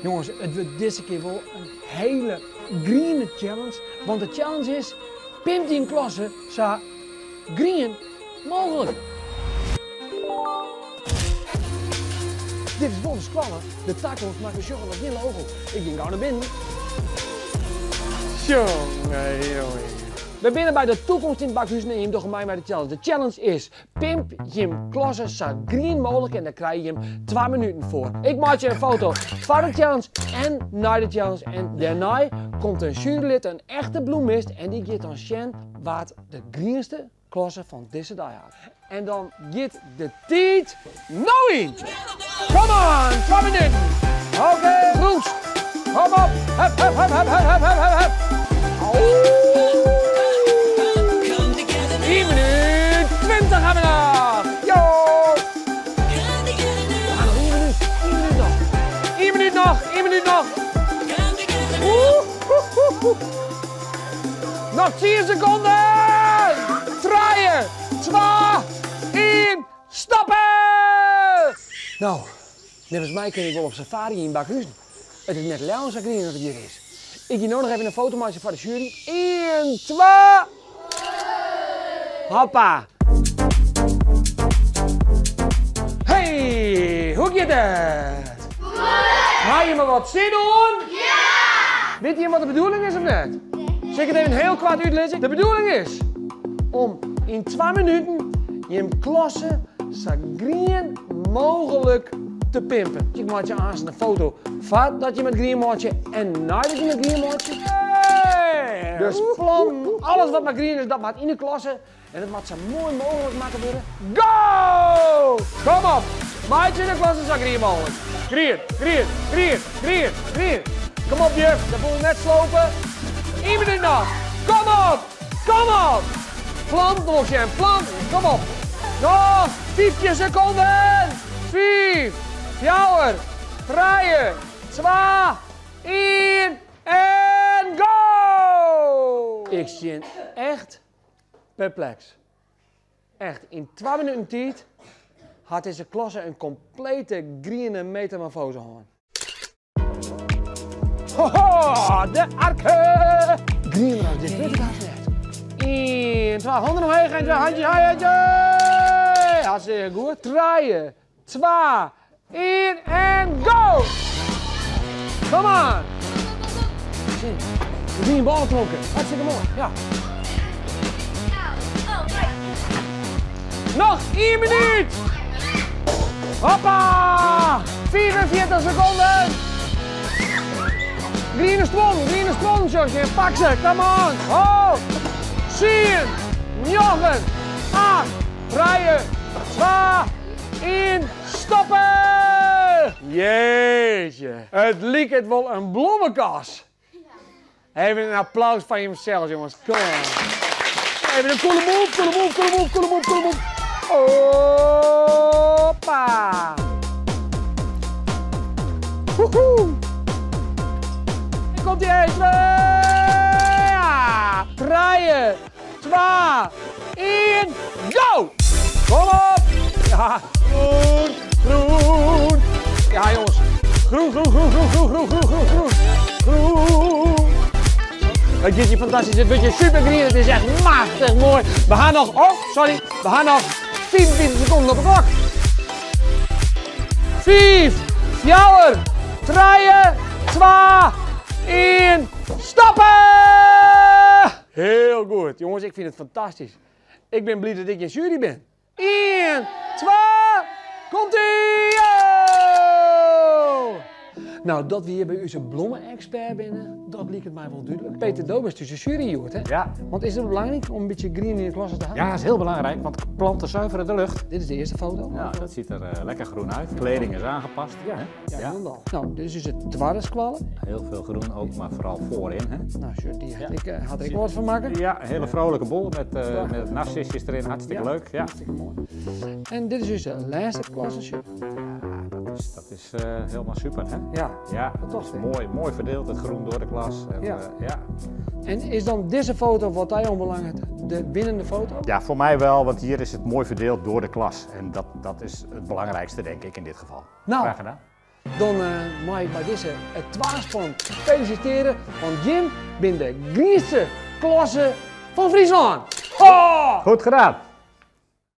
Jongens, het wordt deze keer wel een hele green challenge. Want de challenge is, pimpt in klasse zo green mogelijk. Dit is Wolfs Kwallen, de toekomst maakt een show van het logo. Ik ging gauw naar binnen. Jongen. We zijn bij de toekomst in het bakhuis en je toch mij bij de challenge. De challenge is, pimp je klasse zo green mogelijk en daar krijg je hem 2 minuten voor. Ik maak je een foto van de challenge en na de challenge. En daarna komt een jurylid, een echte bloemist en die geeft dan Sjen wat de greenste klasse van deze dag had. En dan gaat de tijd nou in. Come on, 2 minuten. Oké, Roes. Kom op. Hup, hup, hup, hup, hup, hup, hup, hup. 1 minuut 20 gaan we nog. Yo. We gaan nog 1 minuut. 1 minuut nog. 1 minuut nog. 1 minuut nog. Nog 10 seconden. 3, 2, 1. Stoppen. Nou, net als mij kan ik wel op safari in Bakhuizen. Het is net Leon zo green als het hier is. Ik ga nog even een foto maken voor de jury. 1, 2. Hoppa. Hey, hoe gaat het? Goed. Ga je me wat zin doen? Ja! Weet je wat de bedoeling is of niet? Nee. Zeg het even heel kwaad uitleggen. De bedoeling is om in 2 minuten je klasse zo green mogelijk te pimpen. Ik maak je aan een foto van dat je met green maakt en nadat je met green maakt. Hey. Dus plan, alles wat maar green is, dat maakt in de klasse. En dat moet zo mooi mogelijk maken worden. Go! Kom op! Maak je in de klasse zo green mogelijk. Green. Kom op juf, dat moet je net slopen. 1 minuut nog. Kom op! Plant nog je, plant. Kom op. Nog 5 seconden. 5, 4, 3, 2, 1 en go! Ik zie echt perplex. Echt, in 2 minuten tijd had deze klasse een complete groene metamorfose gehad. Hoho, de arke! Green als dit, weet ik haast net. 1, 2, handen omheen en 2 handjes. Hartstikke goed. 3, 2, 1 en go! Come on! We zien een bal getrokken. Hartstikke mooi, ja. Nog 1 minuut! Hoppa! 44 seconden! Green sprong, Josje. Pak ze, come on! Oh! 10, 9, 8, 3, 2, 1, stoppen! Jeetje, het liep het wel een bloemenkas. Even een applaus van jezelf, jongens. Kom on. Even een coole move. Hoppa! Woehoe! En komt die 1, 2, 3, 2, 1, go! Kom op! Ja, groen. Ja jongens, groen. Het is hier fantastisch, het wordt super green, het is echt machtig mooi. We gaan nog, we gaan nog 24 seconden op de klok. 5, 4, 3, 2, 1, stoppen! Heel goed, jongens, ik vind het fantastisch. Ik ben blij dat ik in jury ben. 1, 2, komt-ie! Nou, dat we hier bij onze bloemen-expert binnen, dat bleek het mij wel duidelijk. Peter Dobers tussen jury, hoort, hè? Ja. Want is het belangrijk om een beetje green in de klasse te hebben? Ja, dat is heel belangrijk, want planten zuiveren de lucht. Dit is de eerste foto. Ja, dat ziet er lekker groen uit. Kleding is aangepast. Ja, helemaal. Nou, dit is dus het dwarskwallen. Heel veel groen ook, maar vooral voorin. Hè? Nou, die had ik wat van maken. Ja, een hele vrolijke bol met narcisjes erin. Hartstikke leuk. Ja. Hartstikke mooi. En dit is dus de laatste klasse. Ja, dat is helemaal super. Hè? Ja, dat is mooi verdeeld, het groen door de klas. En, ja. Ja. En is dan deze foto wat jij onbelangrijk de winnende foto? Ja, voor mij wel, want hier is het mooi verdeeld door de klas. En dat is het belangrijkste, denk ik, in dit geval. Nou, graag gedaan. dan mag ik bij deze het twaalfspan feliciteren. Want Jim bent de grootste klasse van Friesland. Ha! Goed gedaan.